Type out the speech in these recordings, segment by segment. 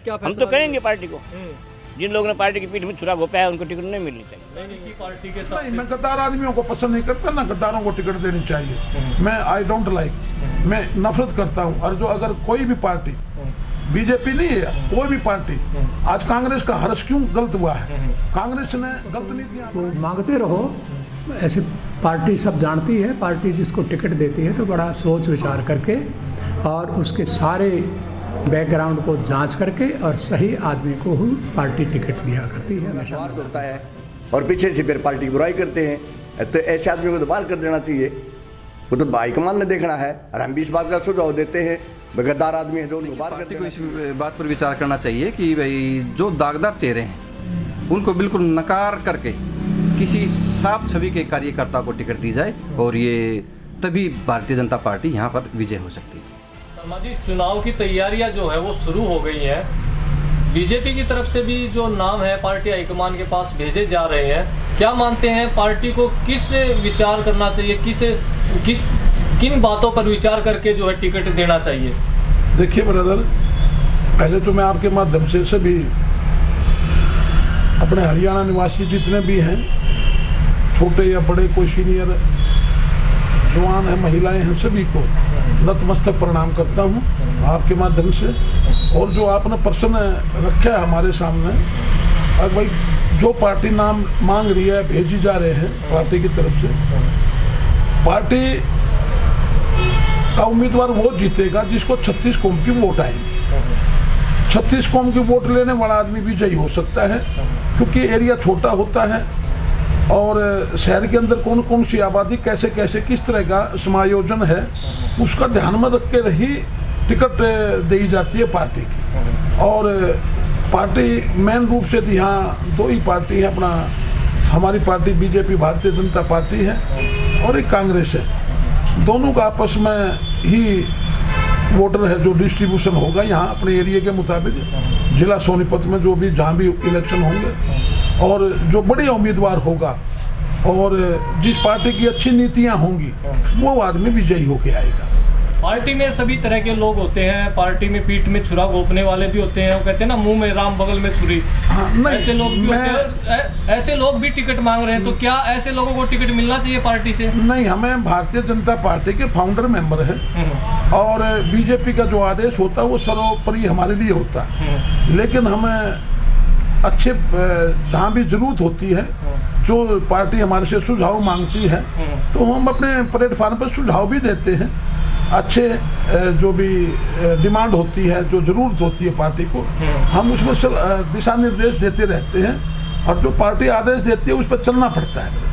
क्या हम तो कहेंगे पार्टी को, जिन लोगों ने पार्टी की पीठ में छुरा घोपा है उनको टिकट नहीं मिलनी चाहिए। नहीं पार्टी के साथ मैं गद्दार आदमियों को पसंद नहीं करता, ना गद्दारों को टिकट देनी चाहिए। मैं आई डोंट लाइक, मैं नफरत करता हूँ। और जो अगर कोई भी पार्टी, बीजेपी नहीं है, कोई भी पार्टी, आज कांग्रेस का हर्ष क्यों गलत हुआ है? कांग्रेस ने गलत नीतियाँ तो मांगते रहो, ऐसे पार्टी सब जानती है, पार्टी जिसको टिकट देती है तो बड़ा सोच विचार करके और उसके सारे बैकग्राउंड को जांच करके और सही आदमी को ही पार्टी टिकट दिया करती है। हमेशा स्वार्थ होता है और पीछे से फिर पार्टी की बुराई करते हैं, तो ऐसे आदमी को तो बाहर कर देना चाहिए। वो तो हाईकमान ने देखना है और हम भी इस बात का सुझाव देते हैं, गद्दार आदमी है जो उनको बाहर पार्टी को इस बात पर विचार करना चाहिए कि भाई जो दागदार चेहरे हैं उनको बिल्कुल नकार करके किसी साफ छवि के कार्यकर्ता को टिकट दी जाए और ये तभी भारतीय जनता पार्टी यहाँ पर विजय हो सकती है। शर्मा जी, चुनाव की तैयारियां जो है वो शुरू हो गई हैं। बीजेपी की तरफ से भी जो नाम है पार्टी हाईकमान के पास भेजे जा रहे हैं। क्या मानते हैं पार्टी को किस विचार करना चाहिए, किन बातों पर विचार करके जो है टिकट देना चाहिए? देखिए ब्रदर, पहले तो मैं आपके माध्यम से सभी अपने हरियाणा निवासी जितने भी हैं, छोटे या बड़े, कोई सीनियर, जवान है, महिलाएं हैं, सभी को नतमस्तक प्रणाम करता हूं आपके माध्यम से। और जो आपने प्रश्न रखा है हमारे सामने, अब भाई जो पार्टी नाम मांग रही है, भेजी जा रहे हैं पार्टी की तरफ से, पार्टी का उम्मीदवार वो जीतेगा जिसको 36 कौम की वोट आएंगी। 36 कौम की वोट लेने वाला आदमी विजयी हो सकता है, क्योंकि एरिया छोटा होता है और शहर के अंदर कौन कौन सी आबादी, कैसे कैसे किस तरह का समायोजन है, उसका ध्यान में रख के ही टिकट दी जाती है पार्टी की। और पार्टी मेन रूप से यहाँ दो ही पार्टी है, अपना हमारी party BJP Bharatiya Janata party है और एक कांग्रेस है। दोनों का आपस में ही वोटर है जो डिस्ट्रीब्यूशन होगा यहाँ अपने एरिया के मुताबिक, जिला सोनीपत में जो भी जहाँ भी इलेक्शन होंगे, और जो बड़े उम्मीदवार होगा और जिस पार्टी की अच्छी नीतियाँ होंगी वो आदमी विजयी होके आएगा। पार्टी में सभी तरह के लोग होते हैं, पार्टी में पीठ में छुरा घोपने वाले भी होते हैं, वो कहते हैं ना मुंह में राम बगल में छुरी। हाँ, नहीं, ऐसे लोग भी होते हैं, ऐसे लोग भी टिकट मांग रहे हैं, तो क्या ऐसे लोगों को टिकट मिलना चाहिए पार्टी से? नहीं, हमें भारतीय जनता पार्टी के फाउंडर मेंबर है और बीजेपी का जो आदेश होता है वो सर्वोपरि हमारे लिए होता है, लेकिन हमें अच्छे जहाँ भी जरूरत होती है, जो पार्टी हमारे से सुझाव मांगती है तो हम अपने प्लेटफार्म पर सुझाव भी देते हैं। अच्छे जो भी डिमांड होती है, जो ज़रूरत होती है पार्टी को, हम उसमें दिशा निर्देश देते रहते हैं और जो पार्टी आदेश देती है उस पर चलना पड़ता है।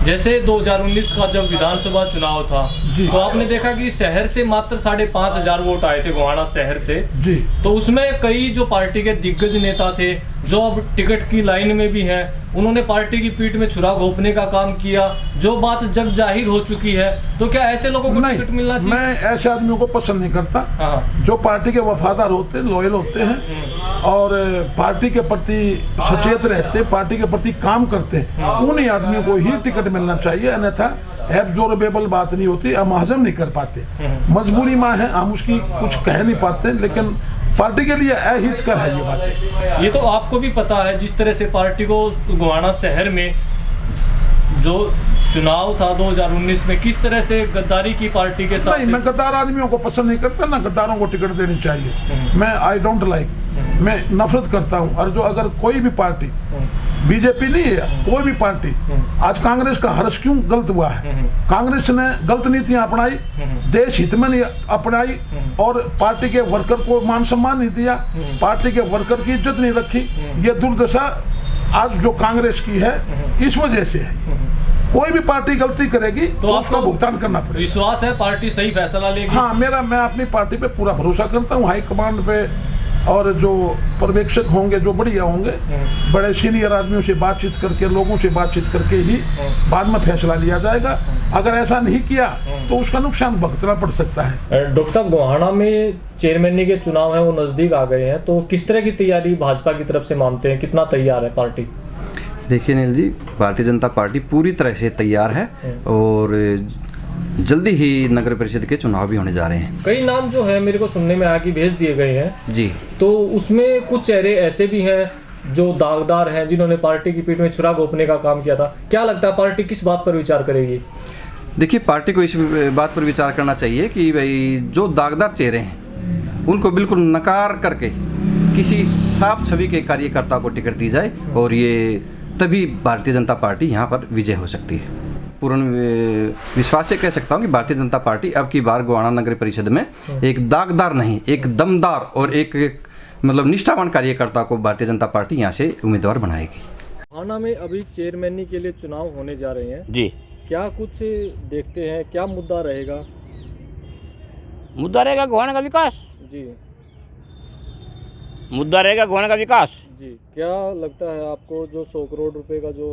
जैसे 2019 का जब विधानसभा चुनाव था तो आपने देखा कि शहर से मात्र 5,500 वोट आए थे, गोहाना शहर से जी। तो उसमें कई जो पार्टी के दिग्गज नेता थे जो अब टिकट की लाइन में भी हैं, उन्होंने पार्टी की पीठ में छुरा घोपने का काम किया, जो बात जग जाहिर हो चुकी है। तो क्या ऐसे लोगों को टिकट मिलना चाहिए? मैं ऐसे आदमियों को पसंद नहीं करता जो पार्टी के वफादार होते, लॉयल होते हैं और पार्टी के प्रति सचेत रहते, पार्टी के प्रति काम करते हैं, उन्हीं आदमियों को ही टिकट मिलना चाहिए। अन्यथा एब्जॉर्बेबल बात नहीं होती, हम हजम नहीं कर पाते, मजबूरी में है, हम उसकी कुछ कह नहीं पाते, लेकिन पार्टी के लिए अहितकर है ये बातें। ये तो आपको भी पता है जिस तरह से पार्टी को गोहाना शहर में जो चुनाव था 2019 में किस तरह से गद्दारी की पार्टी के साथ। नहीं, मैं गद्दार आदमियों को पसंद नहीं करता, ना गद्दारों को टिकट देनी चाहिए। मैं आई डोंट लाइक, मैं नफरत करता हूँ। और जो अगर कोई भी पार्टी, बीजेपी नहीं है, कोई भी पार्टी, आज कांग्रेस का हर्ष क्यों गलत हुआ है? कांग्रेस ने गलत नीतियां अपनाई, देश हित में नहीं अपनाई और पार्टी के वर्कर को मान सम्मान नहीं दिया, पार्टी के वर्कर की इज्जत नहीं रखी। ये दुर्दशा आज जो कांग्रेस की है इस वजह से है। कोई भी पार्टी गलती करेगी तो उसका भुगतान करना पड़ेगा। विश्वास है पार्टी सही फैसला लेगी? हाँ, मैं अपनी पार्टी पे पूरा भरोसा करता हूँ, हाईकमांड पे, और जो पर्यवेक्षक होंगे, जो बढ़िया होंगे, बड़े सीनियर आदमियों से बातचीत करके, लोगों से बातचीत करके ही बाद में फैसला लिया जाएगा। अगर ऐसा नहीं किया तो उसका नुकसान भुगतना पड़ सकता है। डॉक्टर साहब, गोहाना में चेयरमैन के चुनाव है वो नजदीक आ गए हैं, तो किस तरह की तैयारी भाजपा की तरफ से मानते हैं, कितना तैयार है पार्टी? देखिए नील जी, भारतीय जनता पार्टी पूरी तरह से तैयार है और जल्दी ही नगर परिषद के चुनाव भी होने जा रहे हैं। कई नाम जो है मेरे को सुनने में आया कि भेज दिए गए हैं जी, तो उसमें कुछ चेहरे ऐसे भी हैं जो दागदार हैं, जिन्होंने पार्टी की पीठ में छुरा घोंपने का काम किया था। क्या लगता है पार्टी किस बात पर विचार करेगी? देखिए, पार्टी को इस बात पर विचार करना चाहिए कि भाई जो दागदार चेहरे हैं उनको बिल्कुल नकार करके किसी साफ छवि के कार्यकर्ता को टिकट दी जाए और ये तभी भारतीय जनता पार्टी यहाँ पर विजय हो सकती है। पूर्ण विश्वास से कह सकता हूँ कि भारतीय जनता पार्टी अब की बार गोहाना नगर परिषद में एक दागदार नहीं, एक दमदार और एक मतलब निष्ठावान कार्यकर्ता को भारतीय जनता पार्टी यहाँ से उम्मीदवार बनाएगी। गोहाना में अभी चेयरमैनी के लिए चुनाव होने जा रहे हैं जी। क्या कुछ देखते हैं, क्या मुद्दा रहेगा? मुद्दा रहेगा गोहाना का विकास। जी मुद्दा रहेगा गोहाना का विकास। जी, क्या लगता है आपको जो 100 करोड़ रुपए का जो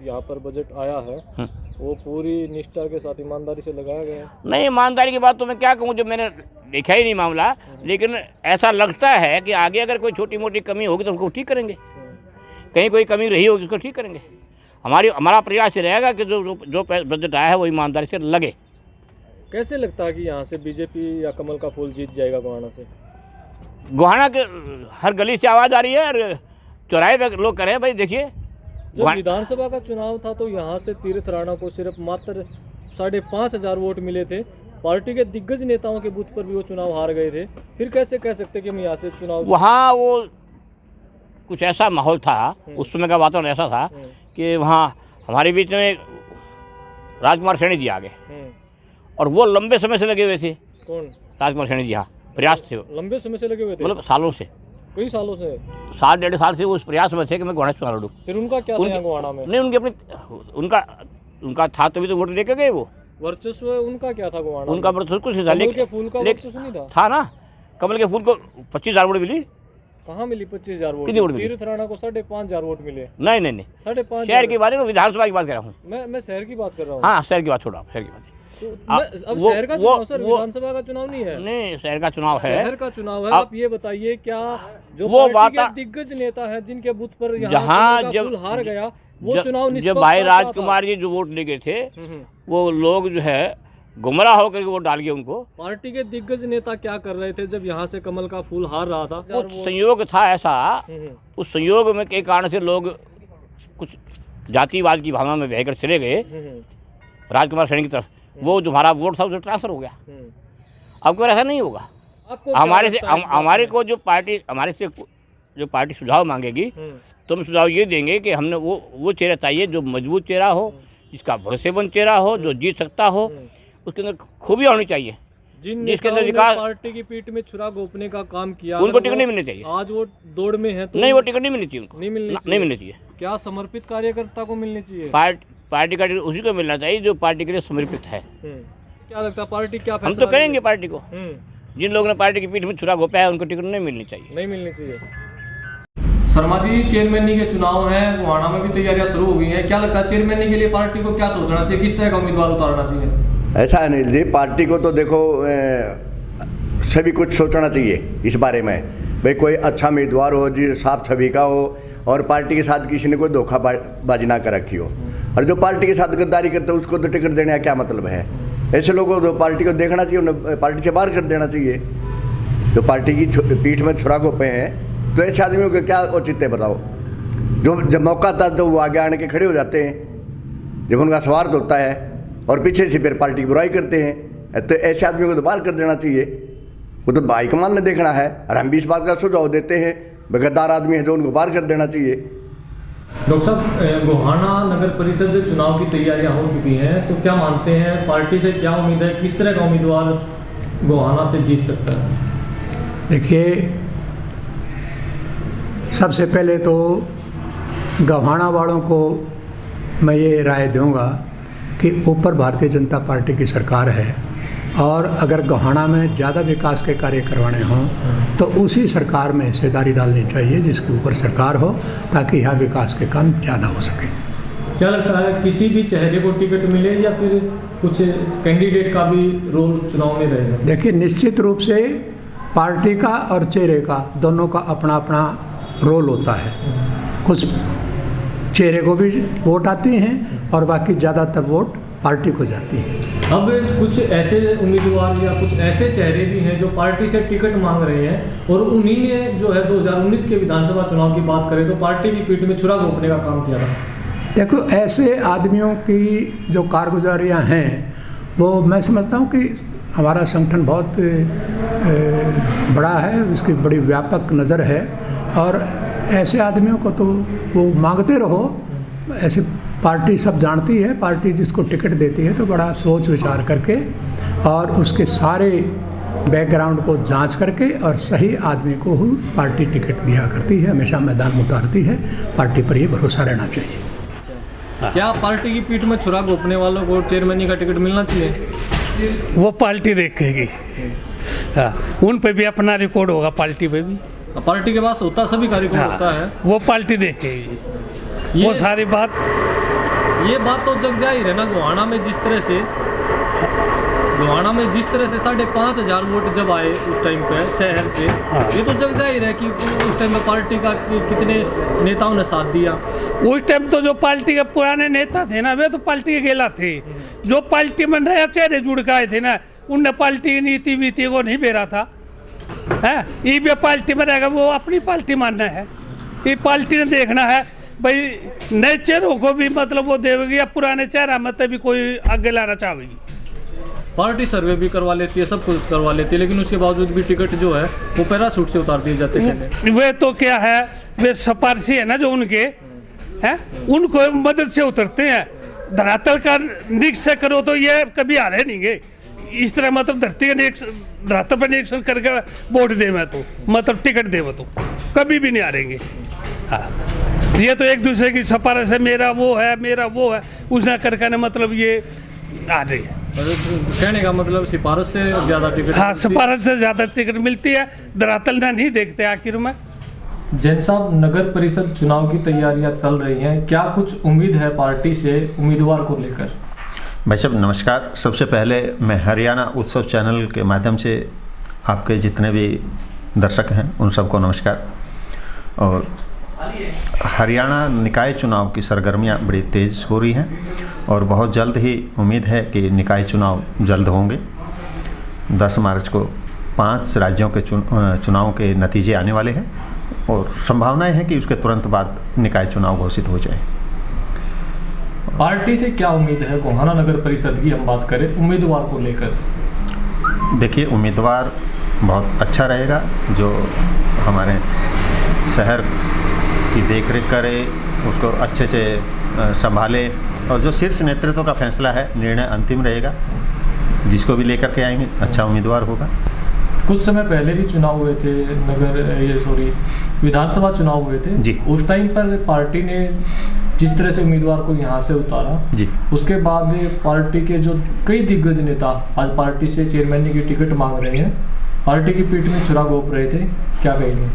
यहाँ पर बजट आया है वो पूरी निष्ठा के साथ ईमानदारी से लगाया गया है? नहीं, ईमानदारी की बात तो मैं क्या कहूँ, जो मैंने देखा ही नहीं मामला, लेकिन ऐसा लगता है कि आगे अगर कोई छोटी मोटी कमी होगी तो उसको ठीक करेंगे, कहीं कोई कमी रही होगी उसको ठीक करेंगे। हमारा प्रयास ये रहेगा कि जो बजट आया है वो ईमानदारी से लगे। कैसे लगता है कि यहाँ से बीजेपी या कमल का फूल जीत जाएगा गोहाना से? गोहाना के हर गली से आवाज़ आ रही है और चौराहे पे लोग कह रहे हैं भाई देखिए। जब विधानसभा का चुनाव था तो यहाँ से तीर्थ राणा को सिर्फ मात्र 5,500 वोट मिले थे। पार्टी के दिग्गज नेताओं के बूथ पर भी वो चुनाव हार गए थे। फिर कैसे कह सकते कि हम यहाँ से चुनाव? वहाँ वो कुछ ऐसा माहौल था, उस समय का वातावरण ऐसा था कि वहाँ हमारे बीच में राजकुमार सैनी जी आ गए और वो लंबे समय से लगे हुए थे। कौन? राजकुमार सैनी जी। हाँ, प्रयास थे, लंबे समय से लगे हुए थे, मतलब सालों से, कई सालों से, 7-1.5 साल से वो उस प्रयास में थे कि मैं गोहाना चुनाव लड़ूं। फिर उनका क्या था गोहाना में? नहीं, उनके अपने उनका था तभी तो वोट लेके गए वो। वर्चस्व उनका क्या था गोहाना? उनका वर्चस्व कुछ था, कमल के फूल का वर्चस्व नहीं था ना। कमल के फूल को 25,000 वोट मिली। कहाँ मिली 25,000 वोट? कितनी वोट मिली? तीर्थ राणा को 5,500 वोट मिले। नहीं 5,500 शहर की बात है, विधानसभा की बात कर रहा हूँ मैं शहर की बात कर रहा हूँ। हाँ, शहर की बात छोड़ा, शहर की बात। अब शहर का चुनाव सर, विधानसभा का चुनाव नहीं है। नहीं, शहर का चुनाव है। शहर का चुनाव है। आप ये बताइए, क्या जो वो पार्टी के दिग्गज नेता है जिनके बूथ पर जहाँ जब हार गया वो चुनाव जब भाई राजकुमार जी जो वोट लेके थे वो लोग जो है गुमराह होकर वोट डाल गए उनको। पार्टी के दिग्गज नेता क्या कर रहे थे जब यहाँ से कमल का फूल हार रहा था? कुछ संयोग था ऐसा, उस संयोग में के कारण से लोग कुछ जातिवाद की भावना में बहकर चले गए राजकुमार सैनी की तरफ। वो जो हमारा वोट था उसे ट्रांसफर हो गया। अब कोई ऐसा नहीं होगा। हमारे को जो पार्टी हमारे से जो पार्टी सुझाव मांगेगी तो हम सुझाव ये देंगे कि हमने वो चेहरा चाहिए जो मजबूत चेहरा हो, जिसका भरोसेमंद चेहरा हो, जो जीत सकता हो, उसके अंदर खूबियाँ होनी चाहिए, जिसके अंदर विकास। पार्टी की पीठ में छुरा घोंपने का काम किया, उनको टिकट नहीं मिलनी चाहिए। आज वो दौड़ में है तो नहीं, वो टिकट नहीं मिलनी चाहिए उनको, नहीं मिलनी चाहिए। क्या समर्पित कार्यकर्ता को मिलनी चाहिए? पार्टी का टिकट उसी को मिलना चाहिए जो पार्टी के लिए समर्पित है। क्या लगता है पार्टी क्या हम तो कहेंगे पार्टी को, जिन लोगों ने पार्टी की पीठ में छुरा घोंपा है उनको टिकट नहीं मिलनी चाहिए। शर्मा जी, चेयरमैनी के चुनाव हैं, गोहाना में भी तैयारियां शुरू हो गई हैं। क्या लगता है चेयरमैनी के लिए पार्टी को क्या सोचना चाहिए, किस तरह का उम्मीदवार उतारना चाहिए? ऐसा है अनिल जी, पार्टी को तो देखो सभी कुछ सोचना चाहिए इस बारे में। भाई कोई अच्छा उम्मीदवार हो जी साफ छवि का हो और पार्टी के साथ किसी ने कोई धोखाबाजी ना कर रखी हो, और जो पार्टी के साथ गद्दारी करते हो उसको तो टिकट देने का क्या मतलब है? ऐसे लोगों को तो पार्टी को देखना चाहिए, उन्हें पार्टी से बाहर कर देना चाहिए। जो पार्टी की पीठ में छुरा घोंपे हैं तो ऐसे आदमियों को क्या औचित्य बताओ? जो जब मौका आता तो वो आगे आने के खड़े हो जाते हैं जब उनका स्वार्थ होता है, और पीछे से फिर पार्टी की बुराई करते हैं। तो ऐसे आदमियों को तो बाहर कर देना चाहिए। वो तो हाईकमान ने देखना है, और हम भी इस बात का सुझाव देते हैं गद्दार आदमी है जो उनको बाहर कर देना चाहिए। डॉक्टर साहब, गोहाना नगर परिषद चुनाव की तैयारियां हो चुकी हैं, तो क्या मानते हैं पार्टी से क्या उम्मीद है, किस तरह का उम्मीदवार गोहाना से जीत सकता है? देखिए, सबसे पहले तो गोहाना वालों को मैं ये राय दूंगा कि ऊपर भारतीय जनता पार्टी की सरकार है, और अगर गोहाना में ज़्यादा विकास के कार्य करवाने हों तो उसी सरकार में हिस्सेदारी डालनी चाहिए जिसके ऊपर सरकार हो, ताकि यहाँ विकास के काम ज़्यादा हो सके। क्या लगता है किसी भी चेहरे को टिकट मिले या फिर कुछ कैंडिडेट का भी रोल चुनाव में रहेगा? देखिए, निश्चित रूप से पार्टी का और चेहरे का दोनों का अपना अपना रोल होता है। कुछ चेहरे को भी वोट आते हैं और बाकी ज़्यादातर वोट पार्टी को जाती है। अब कुछ ऐसे उम्मीदवार या कुछ ऐसे चेहरे भी हैं जो पार्टी से टिकट मांग रहे हैं और उन्हीं ने जो है 2019 के विधानसभा चुनाव की बात करें तो पार्टी की पीठ में छुरा घोंपने का काम किया था। देखो, ऐसे आदमियों की जो कारगुजारियाँ हैं वो मैं समझता हूँ कि हमारा संगठन बहुत बड़ा है, उसकी बड़ी व्यापक नज़र है और ऐसे आदमियों को तो वो मांगते रहो। ऐसे पार्टी सब जानती है, पार्टी जिसको टिकट देती है तो बड़ा सोच विचार करके और उसके सारे बैकग्राउंड को जांच करके और सही आदमी को ही पार्टी टिकट दिया करती है, हमेशा मैदान में उतारती है। पार्टी पर ये भरोसा रहना चाहिए। क्या पार्टी की पीठ में छुरा घोंपने वालों को चेयरमैन का टिकट मिलना चाहिए? वो पार्टी देखेगी। हाँ, उन पे भी अपना रिकॉर्ड होगा, पार्टी पे भी। पार्टी के पास होता सभी कार्यक्रम होता है, वो पार्टी देखेगी। वो सारी बात, ये बात तो जग जाहिर है ना। गोहाना में जिस तरह से 5,500 वोट जब आए उस टाइम पे शहर से, ये तो जग जाहिर है कि उस टाइम में पार्टी का कितने नेताओं ने साथ दिया। उस टाइम तो जो पार्टी के पुराने नेता थे ना, वे तो पार्टी के गेला थे। जो पार्टी में नया चेहरे जुड़ के आए थे ना, उनने पार्टी नीति वीति को नहीं बेरा था। है ये भी पार्टी में रहेगा, वो अपनी पार्टी मानना है। ये पार्टी ने देखना है भाई नए चेहरों को भी मतलब वो देगी या पुराने चेहरा में तभी कोई आगे लाना चाहेगी। पार्टी सर्वे भी करवा लेती है, सब कुछ करवा लेती है, लेकिन उसके बावजूद भी टिकट जो है वो पैराशूट से उतार दिए जाते हैं। वे तो क्या है, वे सिफारशी है ना जो उनके हैं, उनको मदद से उतरते हैं। धरातल का निरीक्षण करो तो ये कभी आ रहे नहीं गए। इस तरह मतलब धरती का धरातल पर निरीक्षण करके वोट दे मैं तो मतलब टिकट दे मैं तो कभी भी नहीं आ रहेंगे। हाँ, ये तो एक दूसरे की सिफारिश है, मेरा वो है उसने करके ना मतलब ये आ रही है। कहने का मतलब सिफारिश से ज़्यादा टिकट, हाँ, सिफारिश से ज़्यादा टिकट मिलती है, धरातल ना नहीं देखते आखिर में। जैन साहब, नगर परिषद चुनाव की तैयारियां चल रही हैं, क्या कुछ उम्मीद है पार्टी से उम्मीदवार को लेकर? भाई साहब नमस्कार। सबसे पहले मैं हरियाणा उत्सव चैनल के माध्यम से आपके जितने भी दर्शक हैं उन सबको नमस्कार। और हरियाणा निकाय चुनाव की सरगर्मियां बड़ी तेज़ हो रही हैं और बहुत जल्द ही उम्मीद है कि निकाय चुनाव जल्द होंगे। 10 मार्च को 5 राज्यों के चुनाव के नतीजे आने वाले हैं और संभावनाएं हैं कि उसके तुरंत बाद निकाय चुनाव घोषित हो जाए। पार्टी से क्या उम्मीद है गोहाना नगर परिषद की हम बात करें उम्मीदवार को लेकर? देखिए, उम्मीदवार बहुत अच्छा रहेगा जो हमारे शहर की देखरेख करे, उसको अच्छे से संभाले और जो शीर्ष नेतृत्व का फैसला है, निर्णय अंतिम रहेगा। जिसको भी लेकर के आएंगे अच्छा उम्मीदवार होगा। कुछ समय पहले भी चुनाव हुए थे, विधानसभा चुनाव हुए थे जी। उस टाइम पर पार्टी ने जिस तरह से उम्मीदवार को यहाँ से उतारा जी, उसके बाद पार्टी के जो कई दिग्गज नेता आज पार्टी से चेयरमैन की टिकट मांग रहे हैं, पार्टी की पीठ में छुरा घोंप रहे थे, क्या कहेंगे?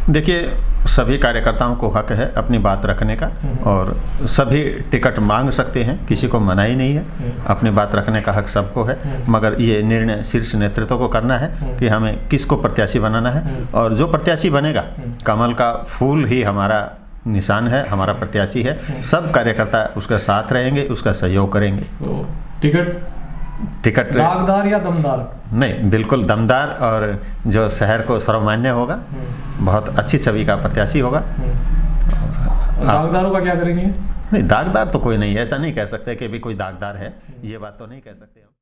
देखिए, सभी कार्यकर्ताओं को हक है अपनी बात रखने का और सभी टिकट मांग सकते हैं, किसी को मना ही नहीं है। अपनी बात रखने का हक सबको है, मगर ये निर्णय शीर्ष नेतृत्व को करना है कि हमें किसको प्रत्याशी बनाना है और जो प्रत्याशी बनेगा, कमल का फूल ही हमारा निशान है, हमारा प्रत्याशी है। सब कार्यकर्ता उसका साथ रहेंगे, उसका सहयोग करेंगे। तो टिकट दागदार या दमदार? नहीं, बिल्कुल दमदार और जो शहर को सर्वमान्य होगा, बहुत अच्छी छवि का प्रत्याशी होगा। दागदारों का क्या करेंगे? नहीं, दागदार तो कोई नहीं है, ऐसा नहीं कह सकते कि भी कोई दागदार है, ये बात तो नहीं कह सकते।